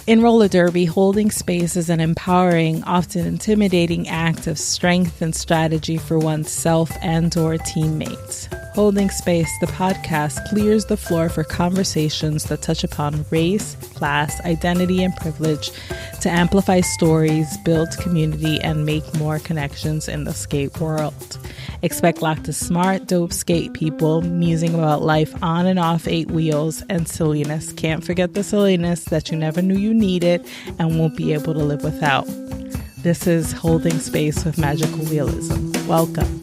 In roller derby, holding space is an empowering, often intimidating act of strength and strategy for oneself and/or teammates. Holding Space, the podcast, clears the floor for conversations that touch upon race, class, identity, and privilege to amplify stories, build community, and make more connections in the skate world. Expect lots of smart, dope skate people musing about life on and off 8 wheels and silliness. Can't forget the silliness that you never knew you needed and won't be able to live without. This is Holding Space with Magical Realism. Welcome.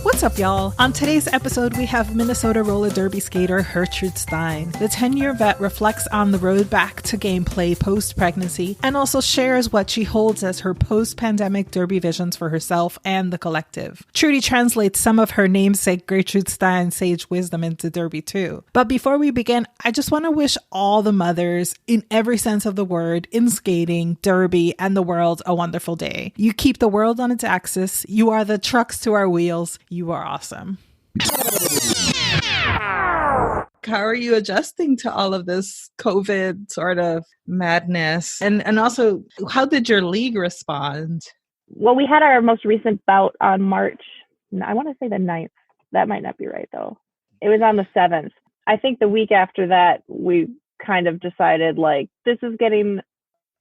What's up, y'all? On today's episode, we have Minnesota roller derby skater Hurtrude Stein. The 10-year vet reflects on the road back to gameplay post-pregnancy and also shares what she holds as her post-pandemic derby visions for herself and the collective. Trudy translates some of her namesake Gertrude Stein sage wisdom into derby too. But before we begin, I just want to wish all the mothers, in every sense of the word, in skating, derby, and the world a wonderful day. You keep the world on its axis. You are the trucks to our wheels. You are awesome. How are you adjusting to all of this COVID sort of madness? And also, how did your league respond? Well, we had our most recent bout on March, I want to say the 9th. That might not be right, though. It was on the 7th. I think the week after that, we kind of decided, like, this is getting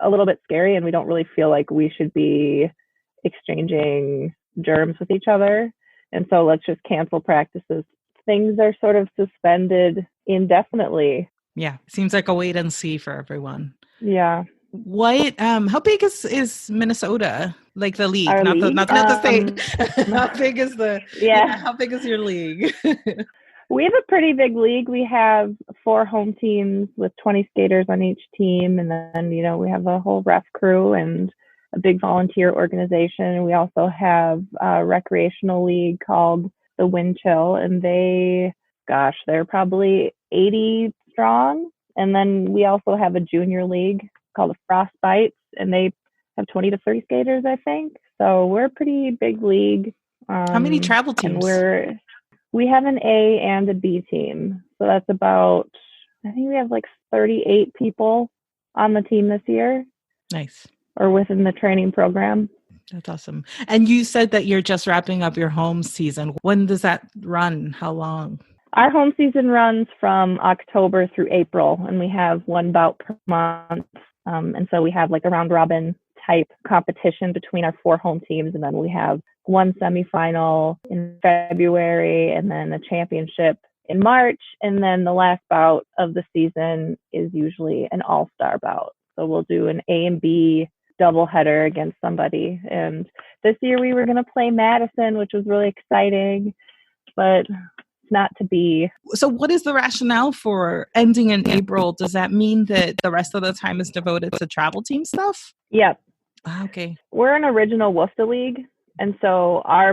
a little bit scary and we don't really feel like we should be exchanging germs with each other. And so let's just cancel practices. Things are sort of suspended indefinitely. Yeah, seems like a wait and see for everyone. Yeah. How big is Minnesota? Like the league, not the state. How big is how big is your league? We have a pretty big league. We have 4 home teams with 20 skaters on each team. And then, we have a whole ref crew and a big volunteer organization. We also have a recreational league called the Wind Chill, and they're probably 80 strong. And then we also have a junior league called the Frostbites, and they have 20 to 30 skaters, I think. So we're a pretty big league. How many travel teams? We have an A and a B team. So that's about, I think we have like 38 people on the team this year. Nice. Or within the training program. That's awesome. And you said that you're just wrapping up your home season. When does that run? How long? Our home season runs from October through April, and we have 1 bout per month. And so we have like a round robin type competition between our 4 home teams. And then we have 1 semifinal in February and then a championship in March. And then the last bout of the season is usually an all-star bout. So we'll do an A and B doubleheader against somebody. And this year we were going to play Madison, which was really exciting, but it's not to be. So what is the rationale for ending in April? Does that mean that the rest of the time is devoted to travel team stuff? Yep. Okay. We're an original WFTA league. And so our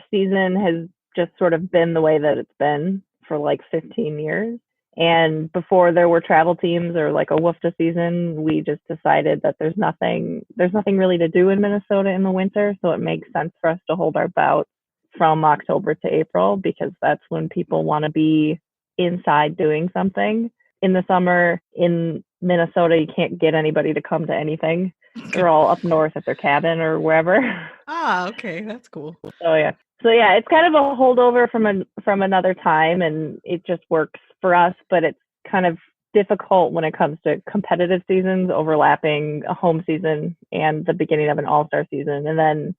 season has just sort of been the way that it's been for like 15 years. And before there were travel teams or like a WFTA season, we just decided that there's nothing really to do in Minnesota in the winter. So it makes sense for us to hold our bouts from October to April, because that's when people want to be inside doing something. In the summer in Minnesota, you can't get anybody to come to anything. They're all up north at their cabin or wherever. Ah, okay. That's cool. So yeah, it's kind of a holdover from another time, and it just works for us, but it's kind of difficult when it comes to competitive seasons overlapping a home season and the beginning of an all-star season. And then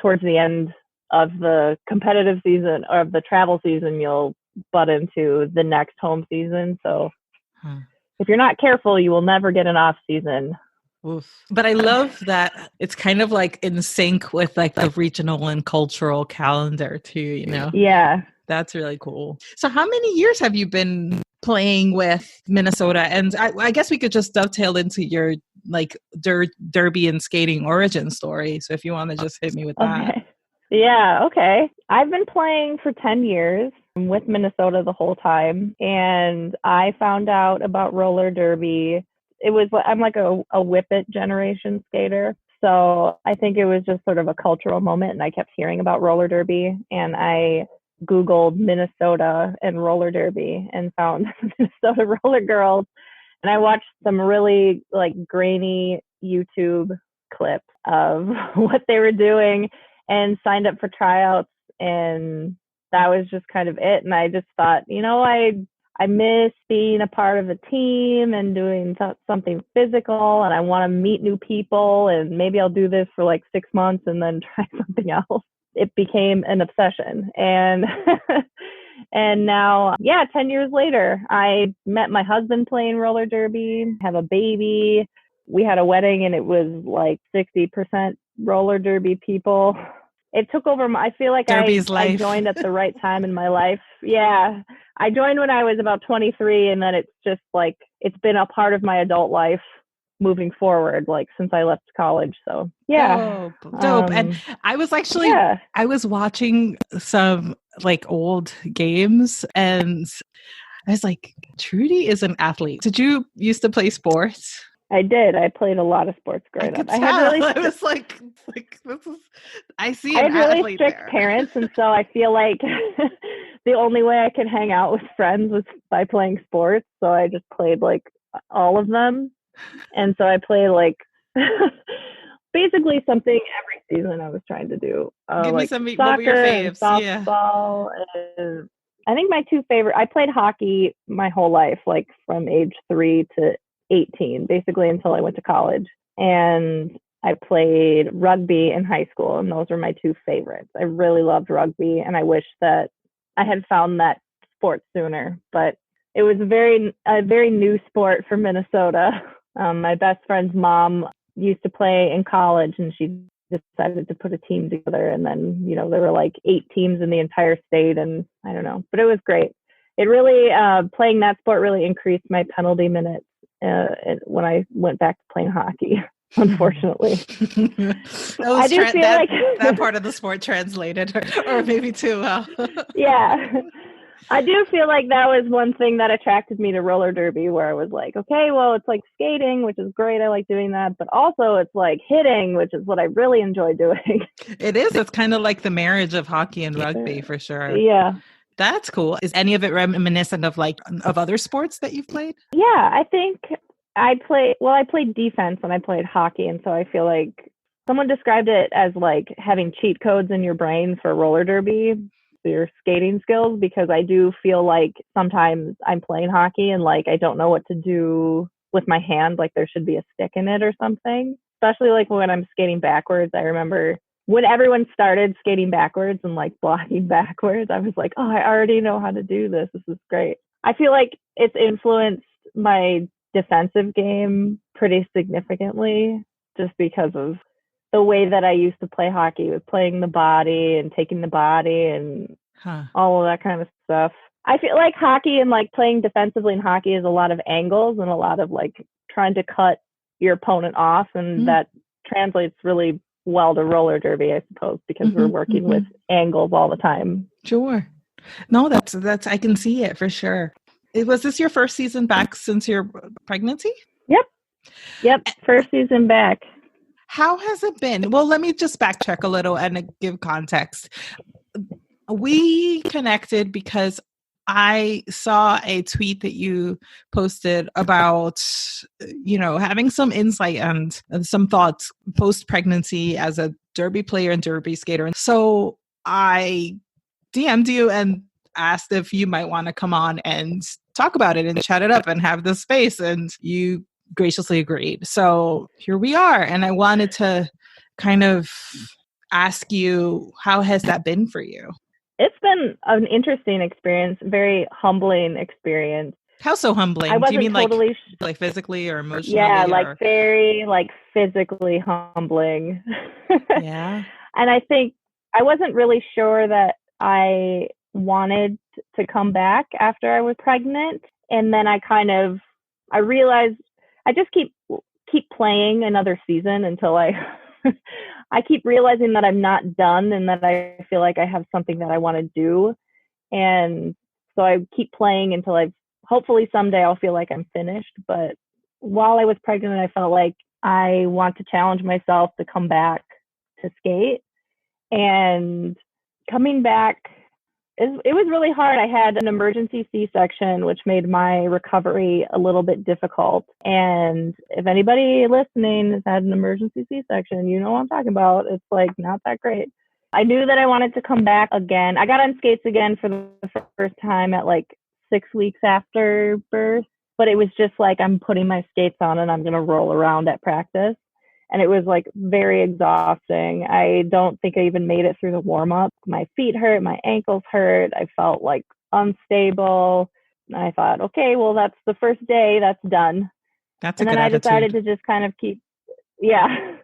towards the end of the competitive season or of the travel season, you'll butt into the next home season. So if you're not careful, you will never get an off season. Oof. But I love that it's kind of like in sync with like the regional and cultural calendar too, Yeah. That's really cool. So how many years have you been playing with Minnesota? And I guess we could just dovetail into your like derby and skating origin story. So if you want to just hit me with that. Okay. Yeah, okay. I've been playing for 10 years with Minnesota the whole time. And I found out about roller derby. I'm like a whippet generation skater. so I think it was just sort of a cultural moment, and I kept hearing about roller derby, and I Googled Minnesota and roller derby and found Minnesota roller girls. And I watched some really like grainy YouTube clips of what they were doing and signed up for tryouts. And that was just kind of it. And I just thought, I miss being a part of a team and doing something physical, and I want to meet new people, and maybe I'll do this for like 6 months and then try something else. It became an obsession. And and now, 10 years later, I met my husband playing roller derby, have a baby. We had a wedding and it was like 60% roller derby people. It took over. I feel like I joined at the right time in my life. Yeah. I joined when I was about 23, and then it's just like, it's been a part of my adult life moving forward, like since I left college. So yeah. Dope. And I was actually, I was watching some like old games, and I was like, Trudy is an athlete. Did you used to play sports? I did. I played a lot of sports growing up. I had really strict parents, and so I feel like the only way I could hang out with friends was by playing sports. So I just played like all of them, and so I played like basically something every season. I was trying to do. Give like me some. Soccer, what were your faves? softball. And I think my two favorite. I played hockey my whole life, like from age 3 to 18, basically until I went to college. And I played rugby in high school, and those were my two favorites. I really loved rugby, and I wish that I had found that sport sooner, but it was a very new sport for Minnesota. My best friend's mom used to play in college, and she decided to put a team together, and then, there were like 8 teams in the entire state, and I don't know, but it was great. It really, playing that sport really increased my penalty minutes when I went back to playing hockey, unfortunately. I do feel like that part of the sport translated, or maybe too well. Yeah. I do feel like that was one thing that attracted me to roller derby, where I was like, okay, well, it's like skating, which is great. I like doing that. But also it's like hitting, which is what I really enjoy doing. It is. It's kind of like the marriage of hockey and rugby, for sure. Yeah. That's cool. Is any of it reminiscent of other sports that you've played? Yeah, I think I played defense when I played hockey. And so I feel like someone described it as like having cheat codes in your brain for roller derby, your skating skills, because I do feel like sometimes I'm playing hockey and like I don't know what to do with my hand, like there should be a stick in it or something. Especially like when I'm skating backwards. I remember when everyone started skating backwards and like blocking backwards, I was like, oh, I already know how to do this. This is great. I feel like it's influenced my defensive game pretty significantly, just because of the way that I used to play hockey, with playing the body and taking the body and all of that kind of stuff. I feel like hockey and like playing defensively in hockey is a lot of angles and a lot of like trying to cut your opponent off. And that translates really well to roller derby, I suppose, because we're working with angles all the time. Sure. No, that's I can see it for sure. Was this your first season back since your pregnancy? Yep. First season back. How has it been? Well, let me just backtrack a little and give context. We connected because I saw a tweet that you posted about, having some insight and some thoughts post-pregnancy as a derby player and derby skater. And so I DM'd you and asked if you might want to come on and talk about it and chat it up and have this space. And you graciously agreed. So here we are. And I wanted to kind of ask you, how has that been for you? It's been an interesting experience, very humbling experience. How so humbling? Do you mean totally like physically or emotionally? Yeah, like very like physically humbling. Yeah. And I think I wasn't really sure that I wanted to come back after I was pregnant. And then I realized I just keep playing another season until I keep realizing that I'm not done and that I feel like I have something that I want to do. And so I keep playing until hopefully someday I'll feel like I'm finished. But while I was pregnant, I felt like I want to challenge myself to come back to skate. And coming back, it was really hard. I had an emergency C-section, which made my recovery a little bit difficult. And if anybody listening has had an emergency C-section, you know what I'm talking about. It's like not that great. I knew that I wanted to come back again. I got on skates again for the first time at like 6 weeks after birth, but it was just like I'm putting my skates on and I'm going to roll around at practice. And it was like very exhausting. I don't think I even made it through the warm up. My feet hurt, my ankles hurt. I felt like unstable. And I thought, okay, well, that's the first day. That's done. That's and a then good I attitude. decided to just kind of keep, yeah.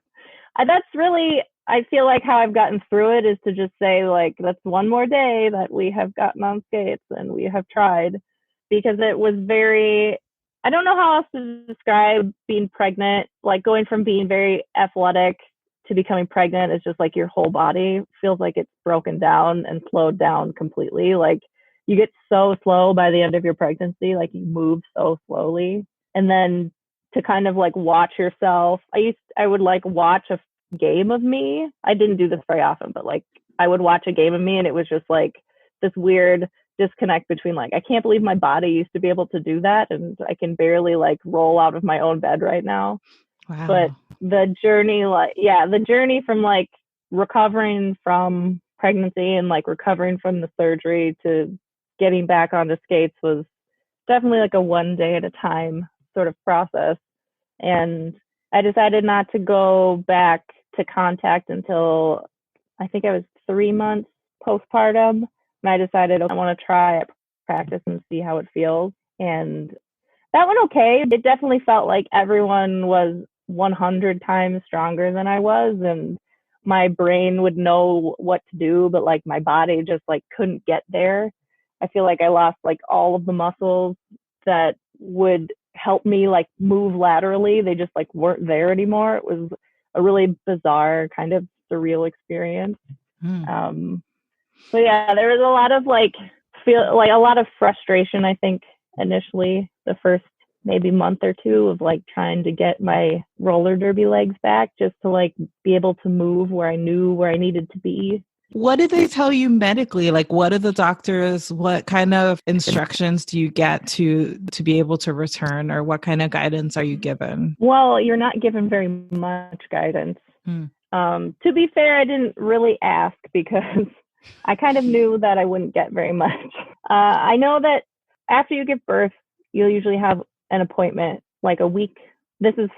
That's really, I feel like how I've gotten through it is to just say like, that's one more day that we have gotten on skates and we have tried, because it was very, I don't know how else to describe being pregnant. Like going from being very athletic to becoming pregnant is just like your whole body feels like it's broken down and slowed down completely. Like you get so slow by the end of your pregnancy, like you move so slowly. And then to kind of like watch yourself, I would like watch a game of me. I didn't do this very often, but like I would watch a game of me and it was just like this weird disconnect between like, I can't believe my body used to be able to do that and I can barely like roll out of my own bed right now. Wow. But the journey, the journey from like recovering from pregnancy and like recovering from the surgery to getting back onto skates was definitely like a one day at a time sort of process. And I decided not to go back to contact until I think I was 3 months postpartum. And I decided I want to try it, practice and see how it feels. And that went okay. It definitely felt like everyone was 100 times stronger than I was. And my brain would know what to do, but like my body just like couldn't get there. I feel like I lost like all of the muscles that would help me like move laterally. They just like weren't there anymore. It was a really bizarre kind of surreal experience. So yeah, there was a lot of like a lot of frustration, I think, initially the first maybe month or two of like trying to get my roller derby legs back just to like be able to move where I knew where I needed to be. What did they tell you medically? Like, what are the doctors, what kind of instructions do you get to be able to return, or what kind of guidance are you given? Well, you're not given very much guidance. To be fair, I didn't really ask because I kind of knew that I wouldn't get very much. I know that after you give birth, you'll usually have an appointment like a week. This is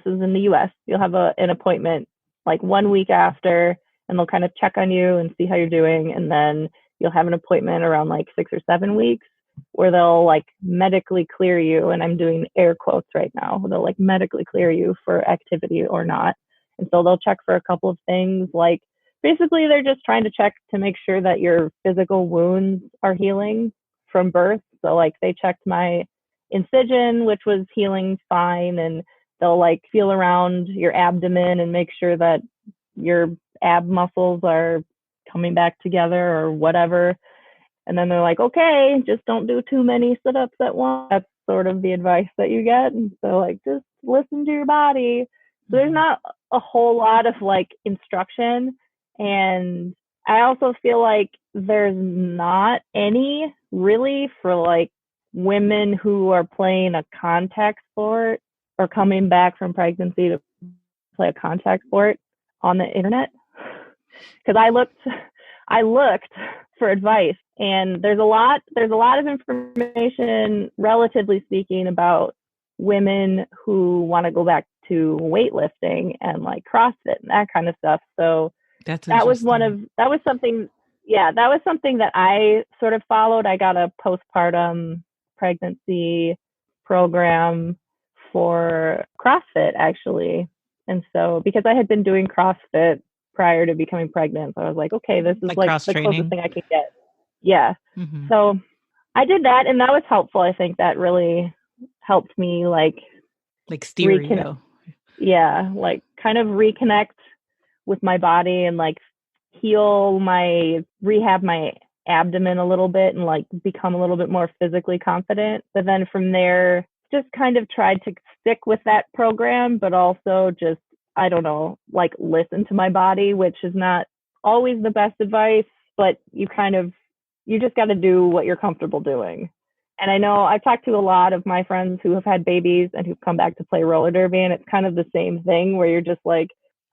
in the US. You'll have an appointment like 1 week after, and they'll kind of check on you and see how you're doing. And then you'll have an appointment around like 6 or 7 weeks where they'll like medically clear you. And I'm doing air quotes right now. They'll like medically clear you for activity or not. And so they'll check for a couple of things. Like basically they're just trying to check to make sure that your physical wounds are healing from birth. So like they checked my incision, which was healing fine. And they'll like feel around your abdomen and make sure that your ab muscles are coming back together or whatever. And then they're like, okay, just don't do too many sit-ups at once. That's sort of the advice that you get. And so like, just listen to your body. So there's not a whole lot of like instruction. And I also feel like there's not any really for like women who are playing a contact sport or coming back from pregnancy to play a contact sport on the internet. Because I looked for advice, and there's a lot of information, relatively speaking, about women who want to go back to weightlifting and like CrossFit and that kind of stuff. So that was something that I sort of followed. I got a postpartum pregnancy program for CrossFit actually. And so because I had been doing CrossFit prior to becoming pregnant, so I was like, okay, this is like the closest thing I could get. Yeah. Mm-hmm. So I did that, and that was helpful. I think that really helped me like steer you. Yeah, like kind of reconnect with my body and like rehab my abdomen a little bit and like become a little bit more physically confident. But then from there, just kind of tried to stick with that program, but also just, I don't know, like listen to my body, which is not always the best advice, but you just got to do what you're comfortable doing. And I know I've talked to a lot of my friends who have had babies and who've come back to play roller derby, and it's kind of the same thing where you're just like,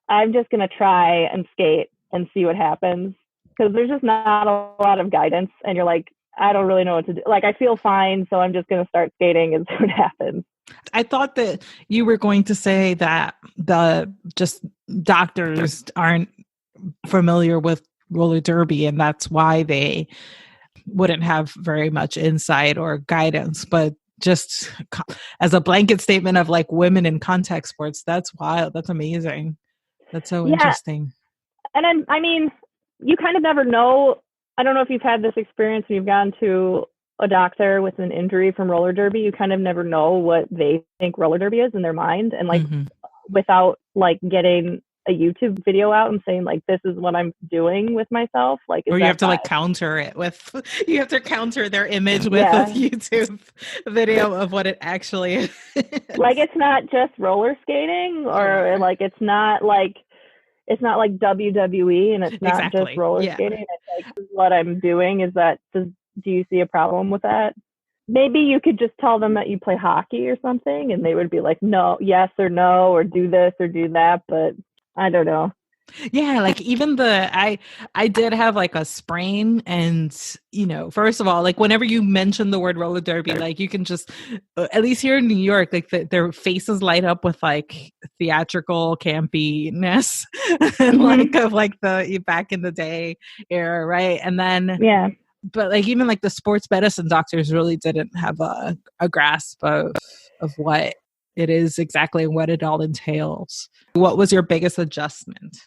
I'm just going to try and skate and see what happens. Because there's just not a lot of guidance, and you're like, I don't really know what to do. Like, I feel fine, so I'm just going to start skating and see what happens. I thought that you were going to say that the just doctors aren't familiar with roller derby, and that's why they wouldn't have very much insight or guidance. But just as a blanket statement of like women in contact sports, that's wild. That's amazing. That's so interesting. And I mean, you kind of never know. I don't know if you've had this experience when you've gone to a doctor with an injury from roller derby. You kind of never know what they think roller derby is in their mind. And like, without like getting a YouTube video out and saying like, this is what I'm doing with myself. Like, or you have to like counter it with, you have to counter their image with a YouTube video of what it actually is. Like, it's not just roller skating, or like, it's not like WWE, and it's not just roller skating. It's like, what I'm doing is that, do you see a problem with that? Maybe you could just tell them that you play hockey or something, and they would be like, no, yes or no, or do this or do that. But I don't know. Yeah, like even I did have like a sprain, and you know, first of all, like whenever you mention the word roller derby, like you can just, at least here in New York, like their faces light up with like theatrical campiness and like of like the back in the day era, right? And then but like even like the sports medicine doctors really didn't have a grasp of what it is exactly and what it all entails. What was your biggest adjustment?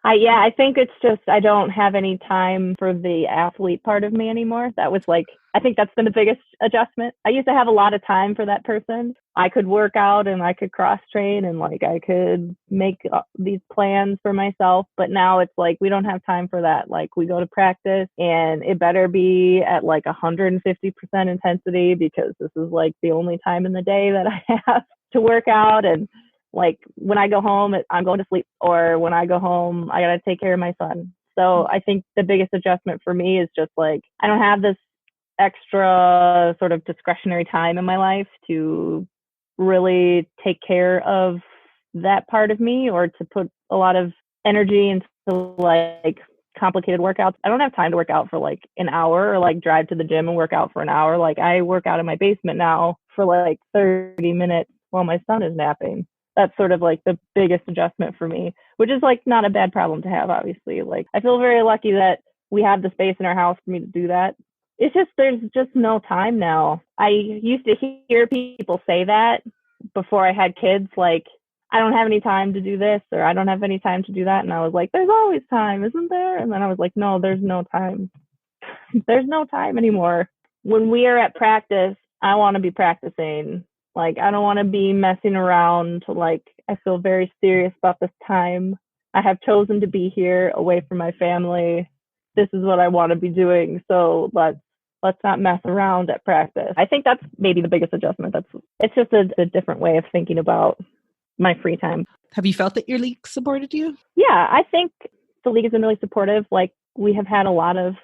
I think it's just, I don't have any time for the athlete part of me anymore. That was like, I think that's been the biggest adjustment. I used to have a lot of time for that person. I could work out and I could cross train and like I could make these plans for myself. But now it's like, we don't have time for that. Like, we go to practice and it better be at like 150% intensity, because this is like the only time in the day that I have to work out. And like, when I go home, I'm going to sleep, or when I go home, I got to take care of my son. So I think the biggest adjustment for me is just like, I don't have this extra sort of discretionary time in my life to really take care of that part of me, or to put a lot of energy into like complicated workouts. I don't have time to work out for like an hour, or like drive to the gym and work out for an hour. Like, I work out in my basement now for like 30 minutes while my son is napping. That's sort of like the biggest adjustment for me, which is like not a bad problem to have, obviously. Like, I feel very lucky that we have the space in our house for me to do that. It's just, there's just no time now. I used to hear people say that before I had kids, like, I don't have any time to do this, or I don't have any time to do that. And I was like, there's always time, isn't there? And then I was like, no, there's no time. There's no time anymore. When we are at practice, I want to be practicing. Like, I don't want to be messing around. Like, I feel very serious about this time. I have chosen to be here away from my family. This is what I want to be doing. So let's not mess around at practice. I think that's maybe the biggest adjustment. It's just a different way of thinking about my free time. Have you felt that your league supported you? Yeah, I think the league has been really supportive. Like, we have had a lot of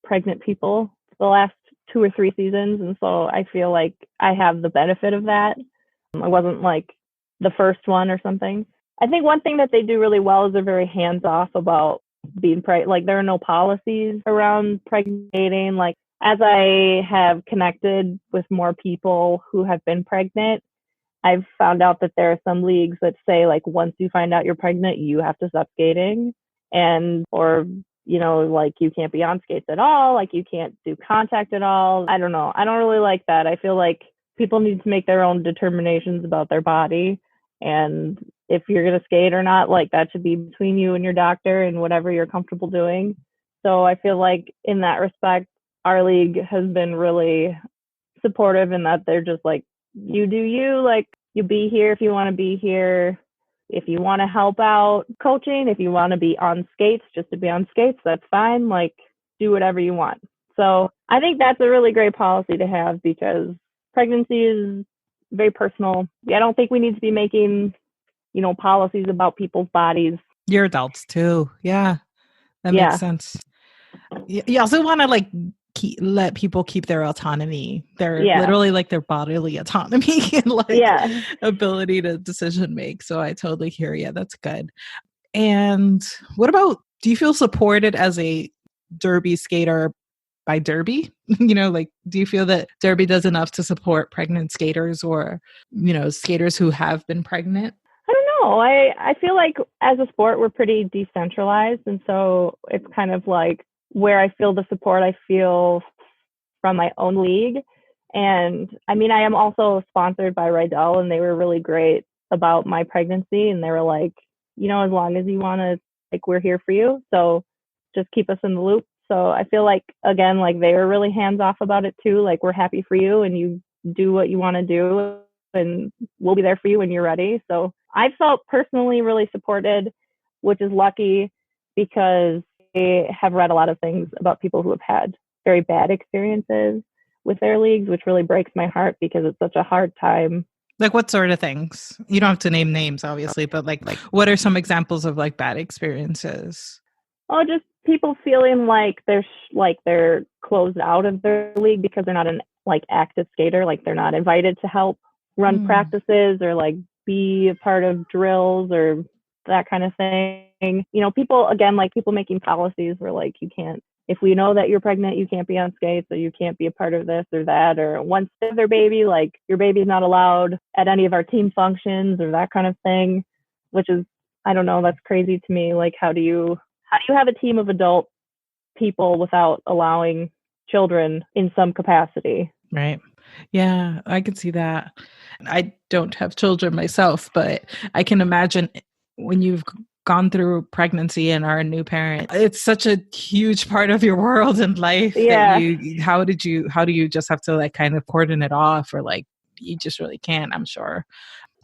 pregnant people the last 2 or 3 seasons. And so I feel like I have the benefit of that. I wasn't like the first one or something. I think one thing that they do really well is they're very hands off about being pregnant. Like, there are no policies around pregnating. Like, as I have connected with more people who have been pregnant, I've found out that there are some leagues that say, like, once you find out you're pregnant, you have to stop skating, or you know, like, you can't be on skates at all, like, you can't do contact at all. I don't know. I don't really like that. I feel like people need to make their own determinations about their body. And if you're going to skate or not, like, that should be between you and your doctor and whatever you're comfortable doing. So I feel like in that respect, our league has been really supportive in that they're just like, you do you, like, you be here if you want to be here. If you want to help out coaching, if you want to be on skates, just to be on skates, that's fine. Like, do whatever you want. So I think that's a really great policy to have, because pregnancy is very personal. I don't think we need to be making, policies about people's bodies. You're adults too. Yeah, that makes Yeah. sense. You also want to like let people keep their autonomy, their Yeah. literally like their bodily autonomy and like Yeah. ability to decision make. So I totally hear you. That's good. And what about, do you feel supported as a derby skater by Derby? Like, do you feel that Derby does enough to support pregnant skaters or, skaters who have been pregnant? I don't know. I feel like as a sport, we're pretty decentralized. And so it's kind of like where I feel the support I feel from my own league. And I mean, I am also sponsored by Rydell, and they were really great about my pregnancy. And they were like, as long as you want to, like, we're here for you. So just keep us in the loop. So I feel like, again, like they were really hands off about it too. Like, we're happy for you and you do what you want to do and we'll be there for you when you're ready. So I felt personally really supported, which is lucky because I have read a lot of things about people who have had very bad experiences with their leagues, which really breaks my heart because it's such a hard time. Like what sort of things? You don't have to name names, obviously, but like what are some examples of like bad experiences? Oh, just people feeling like they're closed out of their league because they're not an like active skater, like they're not invited to help run practices or like be a part of drills or that kind of thing. People, again, like people making policies where like you can't, if we know that you're pregnant, you can't be on skates, or you can't be a part of this or that, or once they have their baby, like your baby's not allowed at any of our team functions or that kind of thing, which is, I don't know, that's crazy to me. Like, how do you have a team of adult people without allowing children in some capacity? Right. Yeah, I can see that. I don't have children myself, but I can imagine when you've gone through pregnancy and are a new parent, it's such a huge part of your world and life that how do you just have to like kind of cordon it off, or like you just really can't, I'm sure.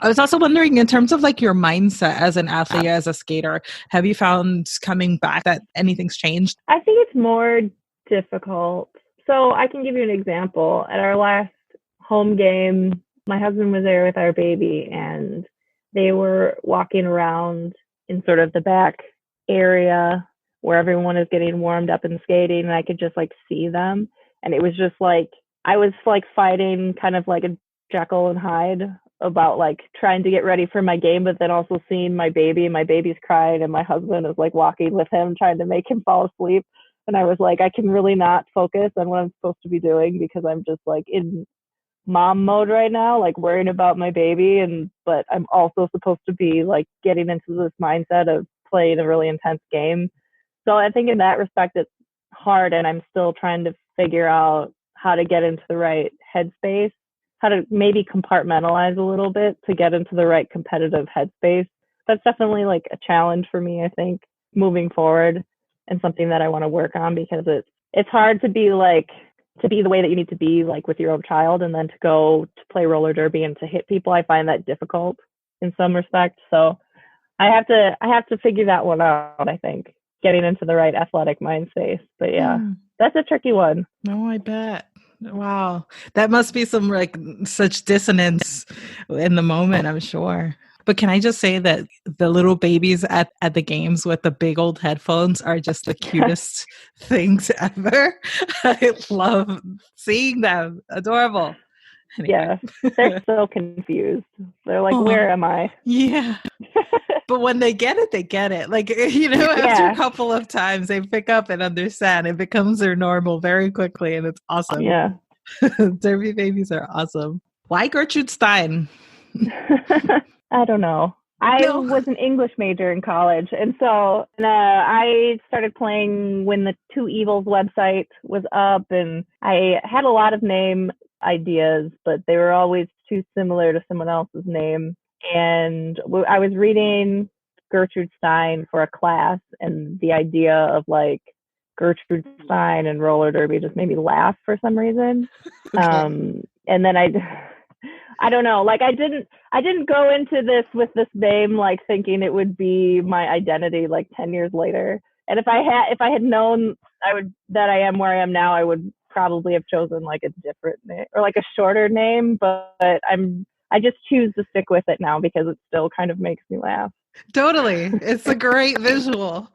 I was also wondering, in terms of like your mindset as an athlete, as a skater, have you found coming back that anything's changed? I think it's more difficult. So I can give you an example. At our last home game, my husband was there with our baby, and they were walking around in sort of the back area where everyone is getting warmed up and skating, and I could just like see them. And it was just like, I was like fighting kind of like a Jekyll and Hyde about like trying to get ready for my game, but then also seeing my baby, and my baby's crying, and my husband is like walking with him, trying to make him fall asleep. And I was like, I can really not focus on what I'm supposed to be doing because I'm just like in mom mode right now, like worrying about my baby. But I'm also supposed to be like getting into this mindset of playing a really intense game. So I think in that respect, it's hard. And I'm still trying to figure out how to get into the right headspace, how to maybe compartmentalize a little bit to get into the right competitive headspace. That's definitely like a challenge for me, I think, moving forward, and something that I want to work on, because it's hard to be the way that you need to be like with your own child, and then to go to play roller derby and to hit people. I find that difficult in some respects. So I have to figure that one out, I think, getting into the right athletic mind space. But yeah, that's a tricky one. No, I bet. Wow. That must be some like such dissonance in the moment, I'm sure. But can I just say that the little babies at the games with the big old headphones are just the cutest things ever. I love seeing them. Adorable. Anyway. Yeah, they're so confused. They're like, where am I? Yeah. But when they get it, they get it. Like, after a couple of times, they pick up and understand. It becomes their normal very quickly, and it's awesome. Yeah. Derby babies are awesome. Why Gertrude Stein? I don't know. I was an English major in college. And so I started playing when the Two Evils website was up, and I had a lot of name ideas, but they were always too similar to someone else's name. And I was reading Gertrude Stein for a class, and the idea of like Gertrude Stein and roller derby just made me laugh for some reason. Okay. And then I don't know, like I didn't go into this with this name like thinking it would be my identity like 10 years later. And if I had known that I am where I am now, I would probably have chosen like a different name or like a shorter name. But I'm I just choose to stick with it now because it still kind of makes me laugh. Totally. It's a great visual.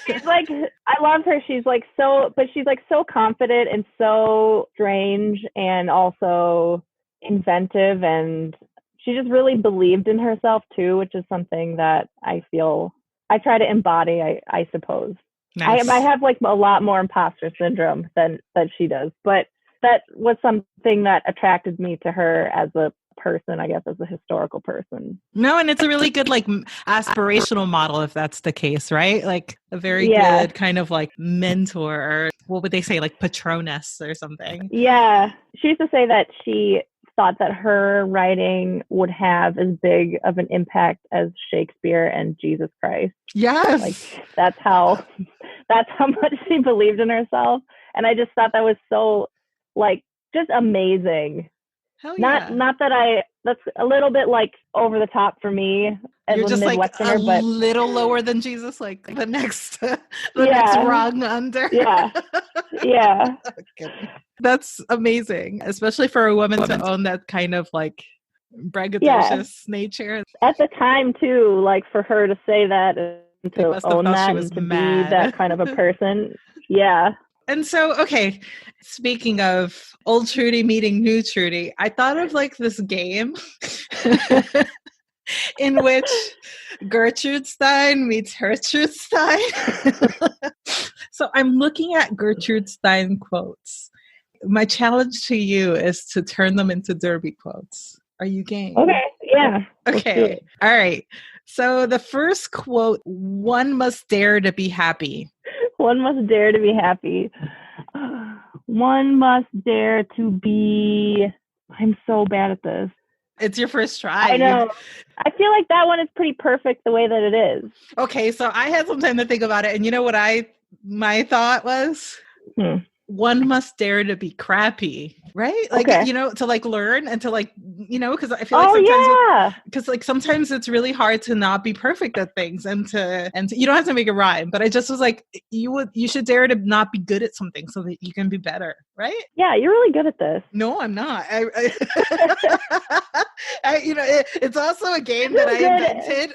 She's like, I love her. She's like so confident and so strange and also inventive. And she just really believed in herself too, which is something that I feel I try to embody, I suppose. Nice. I have like a lot more imposter syndrome than she does, but that was something that attracted me to her as a person, I guess, as a historical person. No, and it's a really good like aspirational model if that's the case, right? Like a very good kind of like mentor, or what would they say, like patronus or something. Yeah. She used to say that she thought that her writing would have as big of an impact as Shakespeare and Jesus Christ. Yes. Like that's how much she believed in herself. And I just thought that was so like just amazing. Hell yeah. Not that that's a little bit like over the top for me as You're a just Midwesterner, like but little lower than Jesus, like the next next rung under. Yeah. Yeah. That's amazing, especially for a woman to own that kind of like braggadocious nature. At the time too, like for her to say that and to own that and to be that kind of a person. Yeah. And so, okay, speaking of old Trudy meeting new Trudy, I thought of like this game in which Gertrude Stein meets Hurtrude Stein. So I'm looking at Gertrude Stein quotes. My challenge to you is to turn them into Derby quotes. Are you game? Okay, yeah. Okay, all right. So the first quote, one must dare to be happy. One must dare to be happy. One must dare to be... I'm so bad at this. It's your first try. I know. I feel like that one is pretty perfect the way that it is. Okay, so I had some time to think about it. And you know what my thought was? One must dare to be crappy, right? Like, you know, to like learn and to like, you know, because I feel like because like sometimes it's really hard to not be perfect at things and to you don't have to make it rhyme, but I just was like, you should dare to not be good at something so that you can be better, right? Yeah, you're really good at this. No, I'm not. You know, it's also a game that I invented.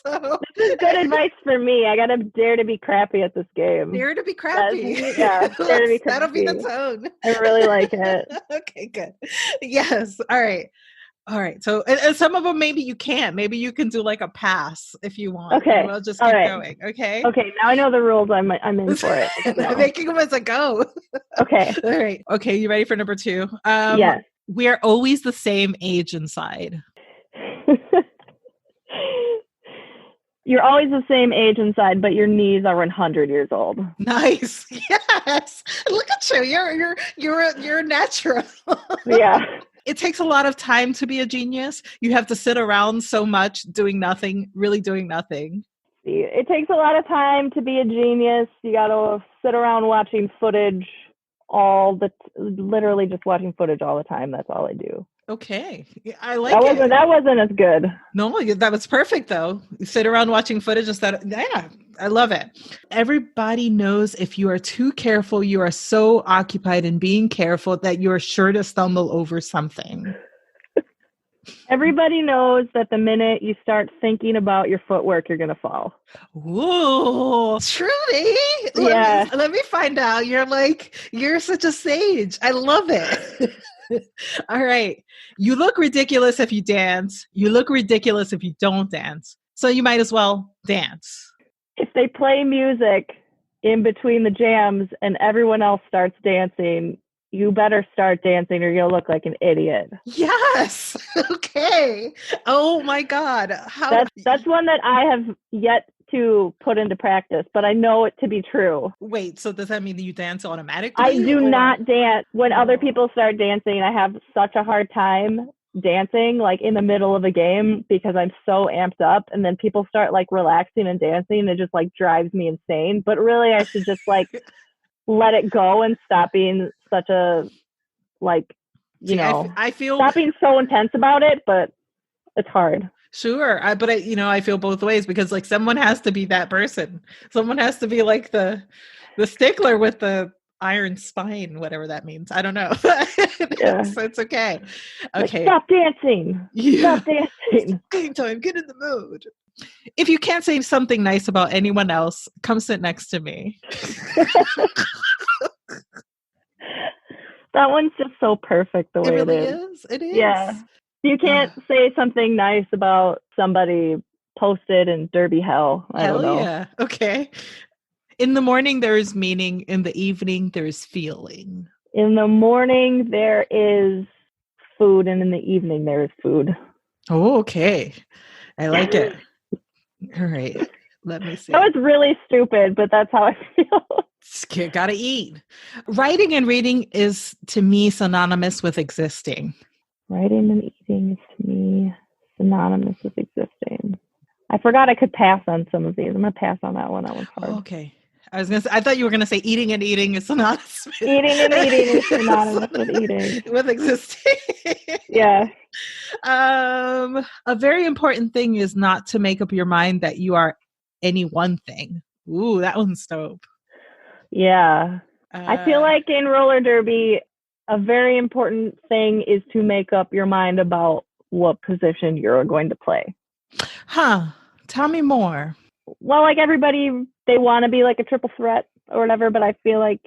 So this is good advice for me. I gotta dare to be crappy at this game. Dare to be crappy. Dare to be crappy. That'll be the tone. I really like it. Okay, good. Yes. All right. So, and some of them maybe you can't. Maybe you can do like a pass if you want. Okay. We'll just keep going. Okay. Okay. Now I know the rules. I'm in for it. I'm making them as I go. Okay. All right. Okay. You ready for number 2? Yes. We are always the same age inside. You're always the same age inside, but your knees are 100 years old. Nice. Yes. Look at you. You're natural. Yeah. It takes a lot of time to be a genius. You have to sit around so much doing nothing, really doing nothing. It takes a lot of time to be a genius. You got to sit around watching footage literally just watching footage all the time. That's all I do. Okay. I like it. That wasn't as good. No, that was perfect though. You sit around watching footage instead. Yeah, I love it. Everybody knows if you are too careful, you are so occupied in being careful that you are sure to stumble over something. Everybody knows that the minute you start thinking about your footwork, you're going to fall. Ooh, Trudy. Yeah. Let me find out. You're such a sage. I love it. All right. You look ridiculous if you dance. You look ridiculous if you don't dance. So you might as well dance. If they play music in between the jams and everyone else starts dancing, you better start dancing or you'll look like an idiot. Yes. Okay. Oh my God. That's one that I have yet to put into practice, but I know it to be true. Wait, so does that mean that you dance automatically? I do not dance. When other people start dancing, I have such a hard time dancing like in the middle of a game because I'm so amped up, and then people start like relaxing and dancing and it just like drives me insane. But really I should just like let it go and stop being such a like, I feel stop being so intense about it, but it's hard. Sure. But I feel both ways because like someone has to be that person. Someone has to be like the stickler with the iron spine, whatever that means. I don't know. Yeah. It's okay. Like, Okay. stop dancing. Yeah. Stop dancing. Game time. Get in the mood. If you can't say something nice about anyone else, come sit next to me. That one's just so perfect the way It really it is. is. It is. Yeah. You can't say something nice about somebody posted in Derby hell. I don't know. Yeah. Okay. In the morning, there is meaning. In the evening, there is feeling. In the morning, there is food, and in the evening, there is food. Oh, okay. I like it. All right. Let me see. That was really stupid, but that's how I feel. Gotta eat. Writing and reading is, to me, synonymous with existing. Writing and eating is, to me, synonymous with existing. I forgot I could pass on some of these. I'm going to pass on that one. That one's hard. Oh, okay. I thought you were going to say eating and eating is synonymous with eating and eating is synonymous with eating. With existing. Yeah. A very important thing is not to make up your mind that you are any one thing. Ooh, that one's dope. Yeah. I feel like in roller derby, a very important thing is to make up your mind about what position you're going to play. Huh. Tell me more. Well, like everybody, they want to be like a triple threat or whatever, but I feel like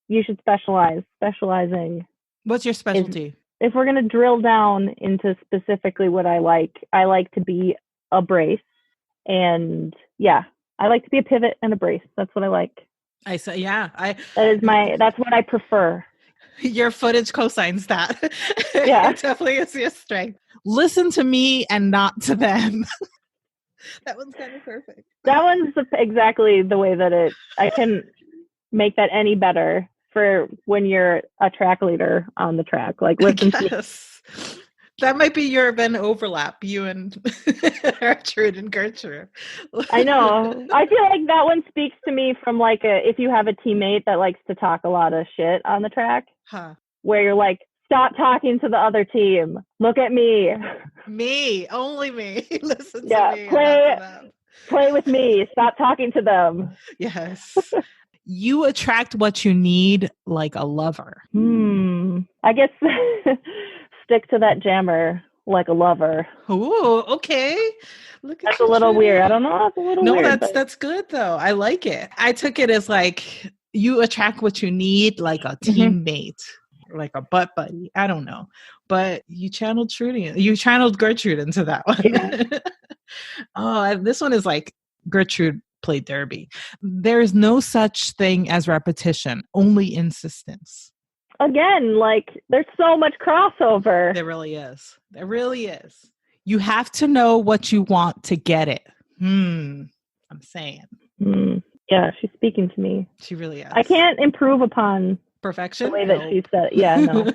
you should specialize. Specializing. What's your specialty? If we're going to drill down into specifically what I like to be a brace. And yeah, I like to be a pivot and a brace. That's what I like. I say, yeah. That's what I prefer. Your footage cosigns that. Yeah. It definitely is your strength. Listen to me and not to them. That one's kind of perfect. That one's exactly the way that I can make that any better for when you're a track leader on the track. Like, listen to me. That might be your Venn overlap, you and Hurtrude and Gertrude. I know. I feel like that one speaks to me from like if you have a teammate that likes to talk a lot of shit on the track, where you're like, stop talking to the other team. Look at me. Me, only me. Listen to me. Play with me. Stop talking to them. Yes. You attract what you need like a lover. I guess stick to that jammer like a lover. Oh, okay. Look at that's a little weird. I don't know. That's a little weird. No, that's good though. I like it. I took it as like you attract what you need like a teammate. Like a butt buddy. I don't know. But you channeled Gertrude into that one. Yeah. Oh, this one is like Gertrude played derby. There's no such thing as repetition, only insistence. Again, like there's so much crossover. There really is. There really is. You have to know what you want to get it. I'm saying. Yeah, she's speaking to me. She really is. I can't improve upon perfection. The way that she said, yeah, no.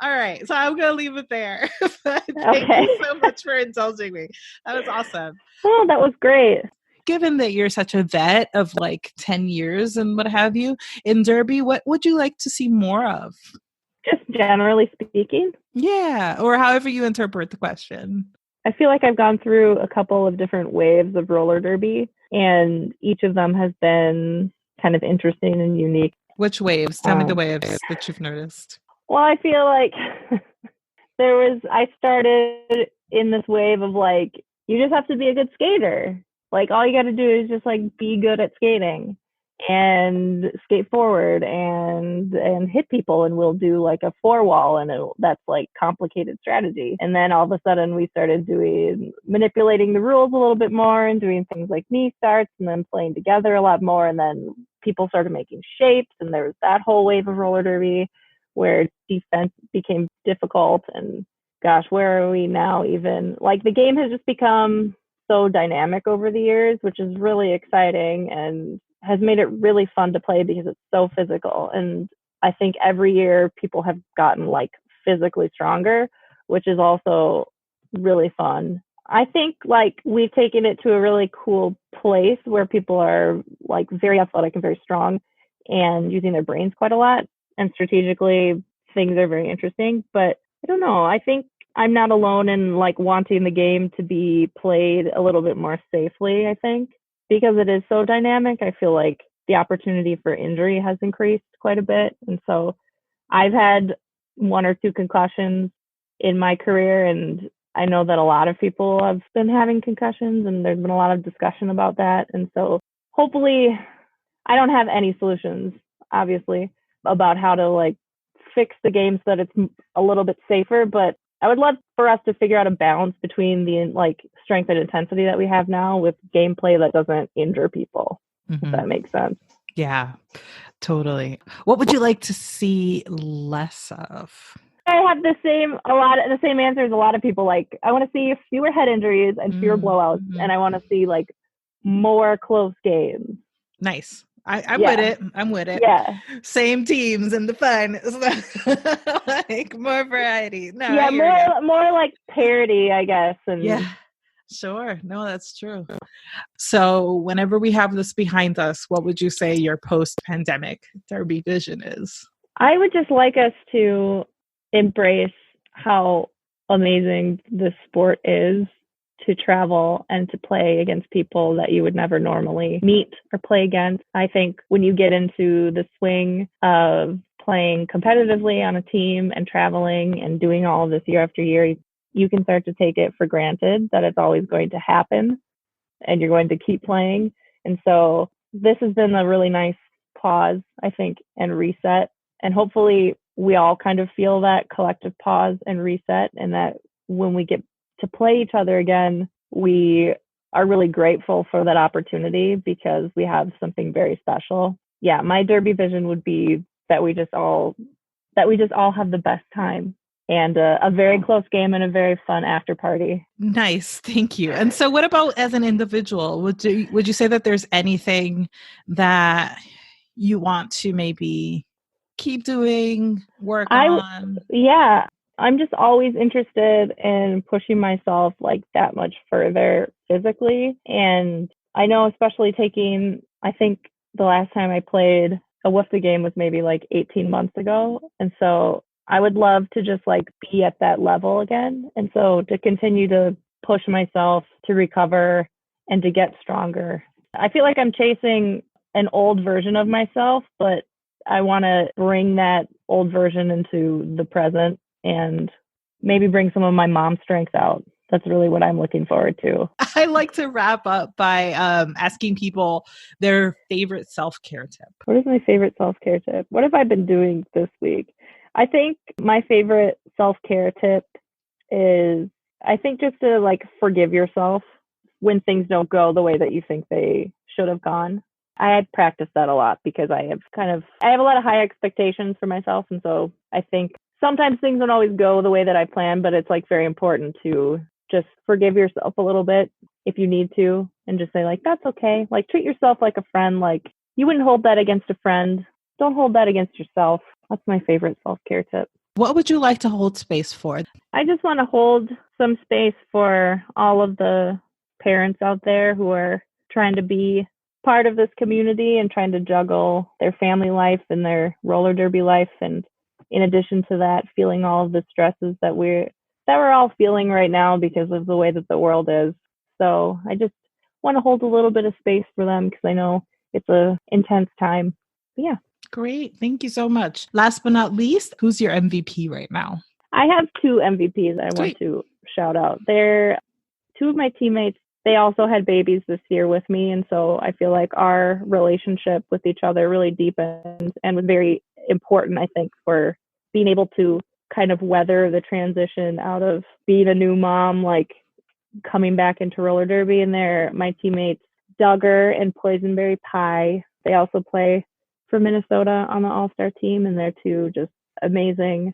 All right, so I'm gonna leave it there. Thank you so much for indulging me. That was awesome. Oh, that was great. Given that you're such a vet of like 10 years and what have you in derby, what would you like to see more of? Just generally speaking. Yeah, or however you interpret the question. I feel like I've gone through a couple of different waves of roller derby, and each of them has been kind of interesting and unique. Which waves? Tell me the waves that you've noticed. Well, I feel like I started in this wave of like, you just have to be a good skater. Like all you got to do is just like be good at skating and skate forward and hit people, and we'll do like a 4-wall, and that's like complicated strategy. And then all of a sudden we started manipulating the rules a little bit more and doing things like knee starts and then playing together a lot more. And then people started making shapes, and there was that whole wave of roller derby where defense became difficult. And gosh, where are we now? Even like the game has just become so dynamic over the years, which is really exciting and has made it really fun to play because it's so physical. And I think every year people have gotten like physically stronger, which is also really fun. I think like we've taken it to a really cool place where people are like very athletic and very strong and using their brains quite a lot. And strategically, things are very interesting. But I don't know. I think I'm not alone in like wanting the game to be played a little bit more safely, I think, because it is so dynamic. I feel like the opportunity for injury has increased quite a bit. And so I've had 1 or 2 concussions in my career, and I know that a lot of people have been having concussions, and there's been a lot of discussion about that. And so hopefully I don't have any solutions, obviously, about how to like fix the game so that it's a little bit safer, but I would love for us to figure out a balance between the like strength and intensity that we have now with gameplay that doesn't injure people, if that makes sense. Yeah, totally. What would you like to see less of? I have the same answer as a lot of people. Like, I want to see fewer head injuries and fewer blowouts, and I want to see like more close games. Nice. I'm with it. I'm with it. Yeah. Same teams and the fun. Like more variety. No, yeah, more like parity, I guess. And yeah, sure. No, that's true. So whenever we have this behind us, what would you say your post-pandemic Derby vision is? I would just like us to embrace how amazing this sport is, to travel and to play against people that you would never normally meet or play against. I think when you get into the swing of playing competitively on a team and traveling and doing all of this year after year, you can start to take it for granted that it's always going to happen and you're going to keep playing. And so this has been a really nice pause, I think, and reset. And hopefully we all kind of feel that collective pause and reset, and that when we get to play each other again, we are really grateful for that opportunity because we have something very special. Yeah, my Derby vision would be that we just all have the best time and a very close game and a very fun after party. Nice, thank you. And so, what about as an individual? Would you say that there's anything that you want to maybe keep doing, work on? Yeah. I'm just always interested in pushing myself like that much further physically. And I know, especially I think the last time I played a WFDA game was maybe like 18 months ago. And so I would love to just like be at that level again. And so to continue to push myself to recover and to get stronger. I feel like I'm chasing an old version of myself, but I want to bring that old version into the present and maybe bring some of my mom strength out. That's really what I'm looking forward to. I like to wrap up by asking people their favorite self-care tip. What is my favorite self-care tip? What have I been doing this week? I think my favorite self-care tip is, I think just to like forgive yourself when things don't go the way that you think they should have gone. I had practiced that a lot because I have a lot of high expectations for myself. And so I think sometimes things don't always go the way that I plan, but it's like very important to just forgive yourself a little bit if you need to, and just say like, that's okay. Like, treat yourself like a friend. Like, you wouldn't hold that against a friend. Don't hold that against yourself. That's my favorite self-care tip. What would you like to hold space for? I just want to hold some space for all of the parents out there who are trying to be part of this community and trying to juggle their family life and their roller derby life. And in addition to that, feeling all of the stresses that we're all feeling right now because of the way that the world is. So I just want to hold a little bit of space for them because I know it's an intense time. But yeah. Great. Thank you so much. Last but not least, who's your MVP right now? I have 2 MVPs I want to shout out. They're 2 of my teammates. They also had babies this year with me. And so I feel like our relationship with each other really deepened and was very important, I think, for being able to kind of weather the transition out of being a new mom, like coming back into roller derby. And they're my teammates, Duggar and Poisonberry Pie. They also play for Minnesota on the All-Star team, and they're 2 just amazing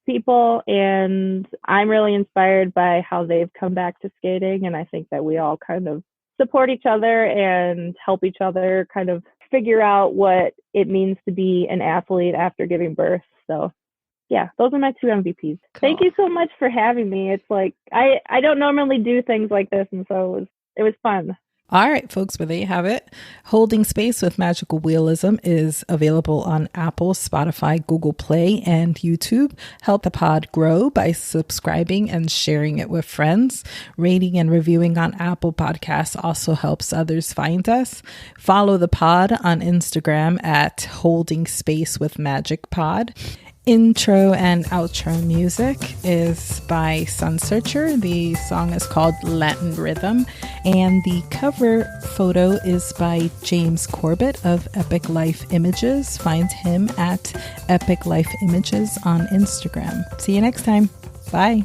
people. And I'm really inspired by how they've come back to skating. And I think that we all kind of support each other and help each other kind of figure out what it means to be an athlete after giving birth. So yeah, those are my 2 MVPs. Cool. Thank you so much for having me. It's like, I don't normally do things like this. And so it was fun. All right, folks, well, there you have it. Holding Space with Magical Realism is available on Apple, Spotify, Google Play, and YouTube. Help the pod grow by subscribing and sharing it with friends. Rating and reviewing on Apple Podcasts also helps others find us. Follow the pod on Instagram at Holding Space with Magic Pod. Intro and outro music is by Sun Searcher. The song is called Latin Rhythm, and the cover photo is by James Corbett of Epic Life Images. Find him at Epic Life Images on Instagram. See you next time. Bye.